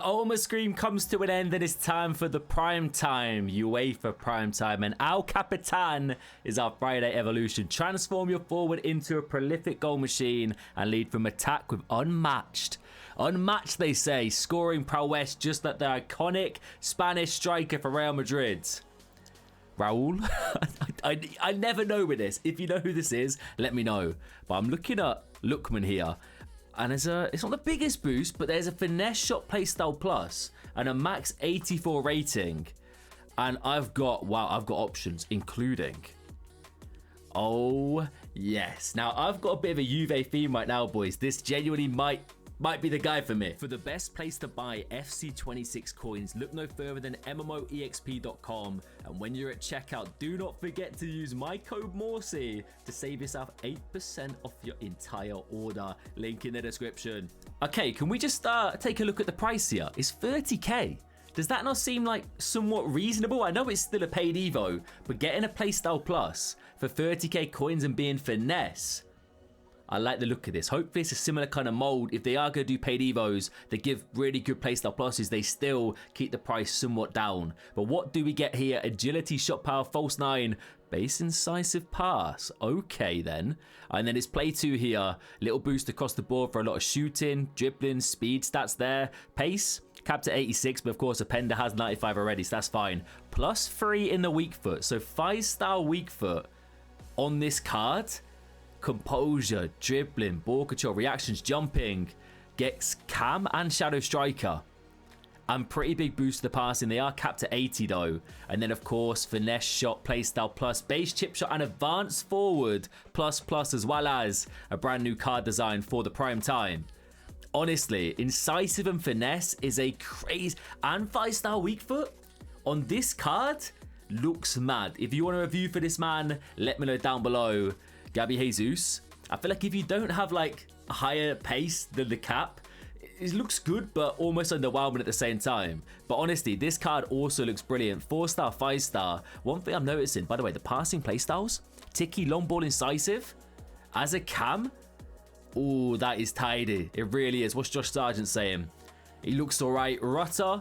Oma Scream comes to an end and it's time for the prime time, UEFA prime time, and our Capitan is our Friday evolution. Transform your forward into a prolific goal machine and lead from attack with unmatched, they say, scoring prowess just like the iconic Spanish striker for Real Madrid. Raul? I never know with this. If you know who this is, let me know. But I'm looking at Lookman here. And it's not the biggest boost, but there's a finesse shot playstyle plus and a max 84 rating. And I've got options, including... Oh, yes. Now, I've got a bit of a Juve theme right now, boys. This genuinely might be the guy for me. For the best place to buy FC26 coins, look no further than MMOEXP.com. And when you're at checkout, do not forget to use my code Morsey to save yourself 8% off your entire order. Link in the description. Okay, can we just take a look at the price here? It's 30k. Does that not seem like somewhat reasonable? I know it's still a paid Evo, but getting a playstyle plus for 30k coins and being finesse, I like the look of this. Hopefully it's a similar kind of mold. If they are going to do paid Evos, they give really good playstyle pluses, they still keep the price somewhat down. But what do we get here? Agility, shot power, false 9, base incisive pass. Okay then. And then it's play 2 here. Little boost across the board for a lot of shooting, dribbling, speed stats there. Pace, capped at 86, but of course Appender has 95 already, so that's fine. Plus 3 in the weak foot. So 5-star weak foot on this card. Composure, dribbling, ball control, reactions, jumping, gets cam and shadow striker, and pretty big boost to the passing. They are capped at 80 though. And then of course finesse shot, playstyle plus, base chip shot, and advanced forward plus, as well as a brand new card design for the prime time. Honestly, incisive and finesse is a crazy, and 5-star weak foot on this card looks mad. If you want a review for this man, let me know down below. Gabby Jesus, I feel like if you don't have like a higher pace than the cap, it looks good but almost underwhelming at the same time. But honestly, this card also looks brilliant. 4-star, 5-star. One thing I'm noticing, by the way, the passing playstyles, ticky, long ball, incisive, as a cam, oh, that is tidy. It really is. What's Josh Sargent saying? He looks all right. Rutter,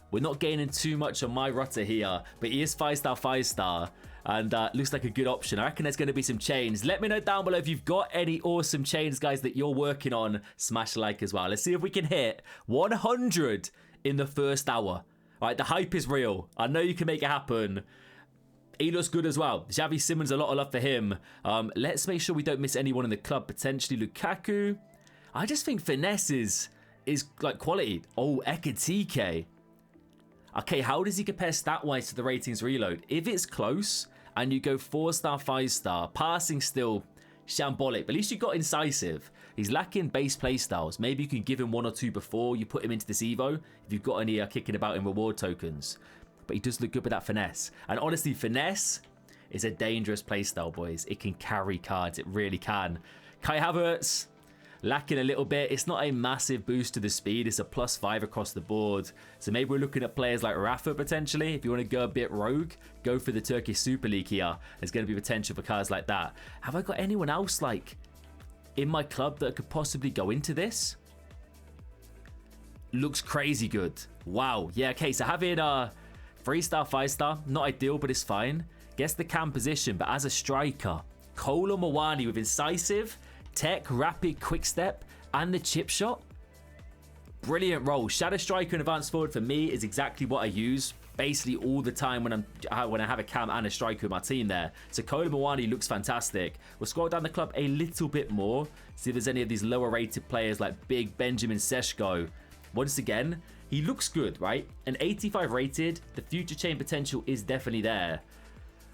we're not gaining too much on my Rutter here, but he is 5-star, 5-star. And looks like a good option. I reckon there's going to be some chains. Let me know down below if you've got any awesome chains, guys, that you're working on. Smash like as well. Let's see if we can hit 100 in the first hour. All right, the hype is real. I know you can make it happen. He looks good as well. Xavi Simons, a lot of love for him. Let's make sure we don't miss anyone in the club. Potentially Lukaku. I just think finesse is like quality. Oh, Ekatike. Okay, how does he compare stat-wise to the ratings reload? If it's close and you go 4-star, 5-star, passing still shambolic, but at least you got incisive. He's lacking base play styles. Maybe you can give him 1 or 2 before you put him into this Evo, if you've got any kicking about in reward tokens. But he does look good with that finesse. And honestly, finesse is a dangerous playstyle, boys. It can carry cards. It really can. Kai Havertz, lacking a little bit. It's not a massive boost to the speed. It's a +5 across the board. So maybe we're looking at players like Rafa potentially. If you want to go a bit rogue, go for the Turkish Super League here. There's going to be potential for cards like that. Have I got anyone else like in my club that could possibly go into this? Looks crazy good. Wow. Yeah, okay. So having a 3-star, 5-star, not ideal, but it's fine. Gets the cam position, but as a striker, Kolo Muani with incisive, tech, rapid, quick step, and the chip shot. Brilliant role. Shadow striker and advanced forward for me is exactly what I use basically all the time when I have a cam and a striker in my team there. So Kolo Muani looks fantastic. We'll scroll down the club a little bit more, see if there's any of these lower rated players like Big Benjamin Sesko. Once again, he looks good, right? An 85 rated, the future chain potential is definitely there.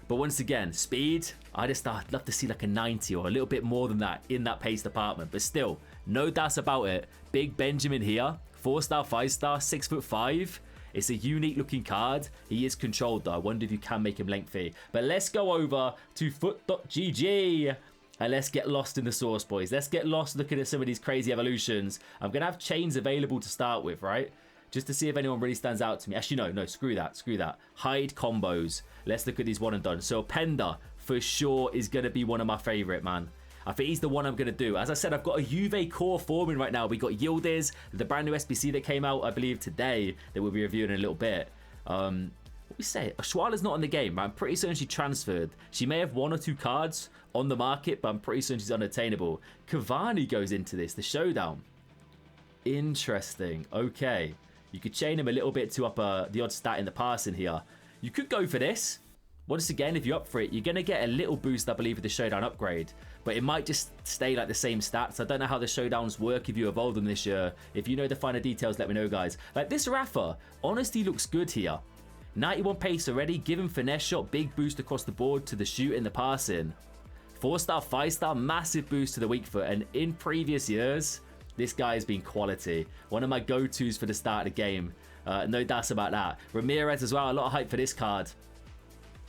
But once again, speed, I'd love to see like a 90 or a little bit more than that in that pace department. But still, no doubts about it. Big Benjamin here, 4-star, 5-star, 6'5". It's a unique looking card. He is controlled though. I wonder if you can make him lengthy. But let's go over to foot.gg. And let's get lost in the source, boys. Let's get lost looking at some of these crazy evolutions. I'm going to have chains available to start with, right? Just to see if anyone really stands out to me. Actually, no, screw that, screw that. Hide combos. Let's look at these one and done. So Appender, for sure, is going to be one of my favorite, man. I think he's the one I'm going to do. As I said, I've got a Juve core forming right now. We got Yildiz, the brand new SBC that came out, I believe, today, that we'll be reviewing in a little bit. What we say? Schwala's not in the game, but I'm pretty certain she transferred. She may have 1 or 2 cards on the market, but I'm pretty certain she's unattainable. Cavani goes into this, the showdown. Interesting. Okay. You could chain him a little bit to up the odd stat in the passing here. You could go for this. Once again, if you're up for it, you're going to get a little boost, I believe, with the showdown upgrade. But it might just stay like the same stats. I don't know how the showdowns work if you evolve them this year. If you know the finer details, let me know, guys. Like, this Rafa, honestly, looks good here. 91 pace already. Give him finesse shot. Big boost across the board to the shooting, the passing. 4-star, 5-star, massive boost to the weak foot. And in previous years, this guy has been quality. One of my go-tos for the start of the game. No doubts about that. Ramirez as well. A lot of hype for this card.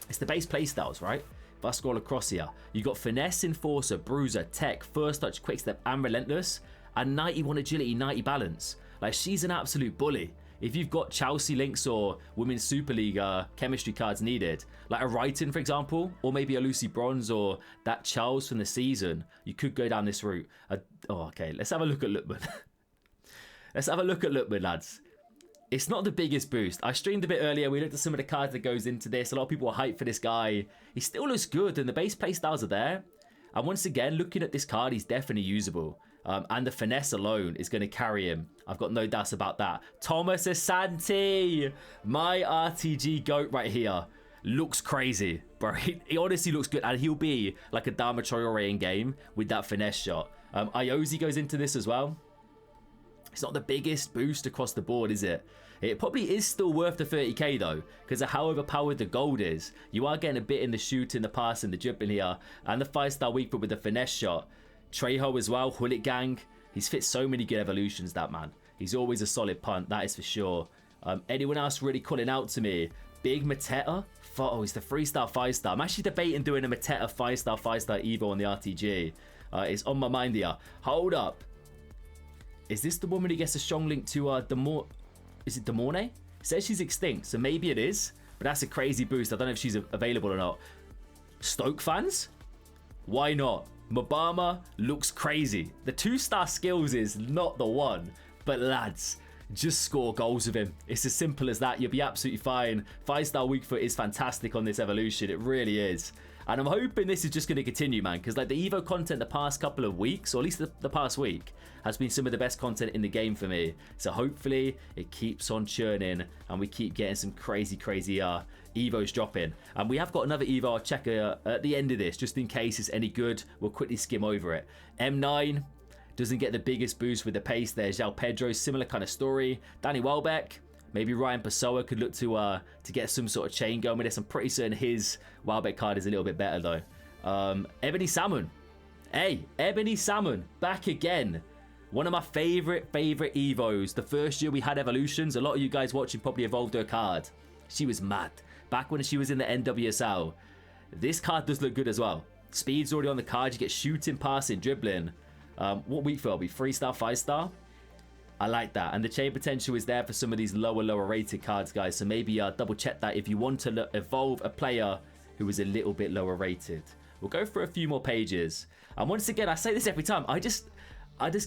It's the base playstyles, right? If I scroll across here, you got Finesse, Enforcer, Bruiser, Tech, First Touch, Quickstep, and Relentless, and 91 Agility, 90 Balance. Like, she's an absolute bully. If you've got Chelsea links or Women's Super League chemistry cards needed, like a Wrighton, for example, or maybe a Lucy Bronze or that Charles from the season, you could go down this route. Okay, let's have a look at Lookman. Let's have a look at Lookman, lads. It's not the biggest boost. I streamed a bit earlier. We looked at some of the cards that goes into this. A lot of people are hyped for this guy. He still looks good, and the base playstyles are there. And once again, looking at this card, he's definitely usable. And the finesse alone is going to carry him. I've got no doubts about that. Thomas Asante, my RTG GOAT right here. Looks crazy, bro. He honestly looks good. And he'll be like a Dama Traore in game with that finesse shot. Iosi goes into this as well. It's not the biggest boost across the board, is it? It probably is still worth the 30k though, because of how overpowered the gold is. You are getting a bit in the shooting, the passing, the dribbling here, and the 5-star weak foot with the finesse shot. Trejo as well, Hullet Gang. He's fit so many good evolutions, that man. He's always a solid punt, that is for sure. Anyone else really calling out to me? Big Mateta. Oh, he's the 3-star, 5-star. I'm actually debating doing a Mateta 5-star, 5-star Evo on the RTG. It's on my mind here. Hold up. Is this the woman who gets a strong link to is it Demorne? It says she's extinct, so maybe it is. But that's a crazy boost. I don't know if she's available or not. Stoke fans? Why not? Mabama looks crazy. The 2-star skills is not the one. But lads, just score goals with him. It's as simple as that. You'll be absolutely fine. 5-star weak foot is fantastic on this evolution. It really is. And I'm hoping this is just going to continue, man. Because like the Evo content the past couple of weeks, or at least the past week, has been some of the best content in the game for me. So hopefully it keeps on churning and we keep getting some crazy Evos dropping. And we have got another Evo I'll check at the end of this, just in case it's any good. We'll quickly skim over it. M9 doesn't get the biggest boost with the pace there. João Pedro, similar kind of story. Danny Welbeck. Maybe Ryan Pessoa could look to get some sort of chain going with this. I'm pretty certain his Welbeck card is a little bit better though. Ebony Salmon. Hey, Ebony Salmon, back again. One of my favorite Evos. The first year we had evolutions, a lot of you guys watching probably evolved her card. She was mad. Back when she was in the NWSL. This card does look good as well. Speed's already on the card. You get shooting, passing, dribbling. What weak foot will be? 3-star, 5-star? I like that. And the chain potential is there for some of these lower rated cards, guys. So maybe double check that if you want to evolve a player who is a little bit lower rated. We'll go for a few more pages. And once again, I say this every time. I just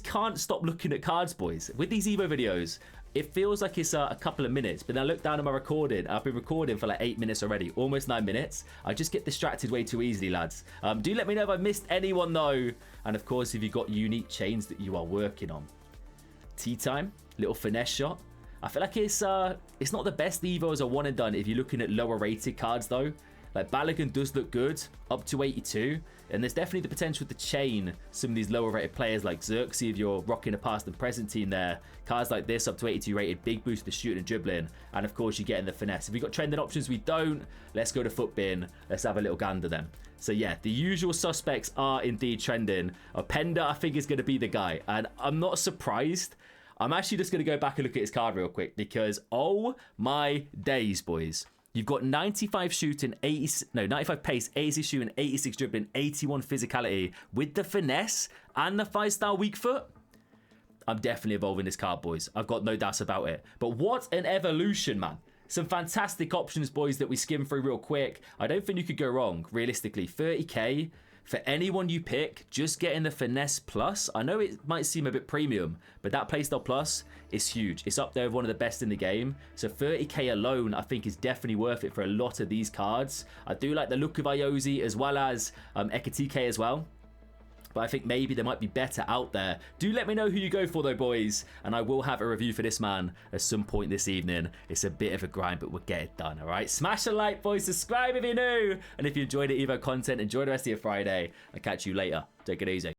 can't stop looking at cards, boys. With these Evo videos, it feels like it's a couple of minutes. But then I look down at my recording. I've been recording for like 8 minutes already. Almost 9 minutes. I just get distracted way too easily, lads. Do let me know if I missed anyone, though. And of course, if you've got unique chains that you are working on. Tea time, little finesse shot. I feel like it's not the best Evo as a one and done if you're looking at lower rated cards though. Like Balogun does look good, up to 82, and there's definitely the potential to chain some of these lower rated players like Xerxes if you're rocking a past and present team there. Cards like this up to 82 rated, big boost to shooting and dribbling, and of course you get in the finesse. If we've got trending options, we don't. Let's go to foot bin. Let's have a little gander then. So yeah, the usual suspects are indeed trending. Openda, I think, is going to be the guy, and I'm not surprised. I'm actually just going to go back and look at his card real quick because, oh my days, boys. You've got 95 shooting, 95 pace, 86 shooting, 86 dribbling, 81 physicality with the finesse and the 5-star weak foot. I'm definitely evolving this card, boys. I've got no doubts about it. But what an evolution, man. Some fantastic options, boys, that we skim through real quick. I don't think you could go wrong, realistically. 30k For anyone you pick, just getting the Finesse Plus. I know it might seem a bit premium, but that Playstyle Plus is huge. It's up there with one of the best in the game. So 30k alone, I think, is definitely worth it for a lot of these cards. I do like the look of Ayoze as well as Ekitike as well. But I think maybe there might be better out there. Do let me know who you go for though, boys. And I will have a review for this man at some point this evening. It's a bit of a grind, but we'll get it done, all right? Smash a like, boys. Subscribe if you're new. And if you enjoyed the Evo content, enjoy the rest of your Friday. I'll catch you later. Take it easy.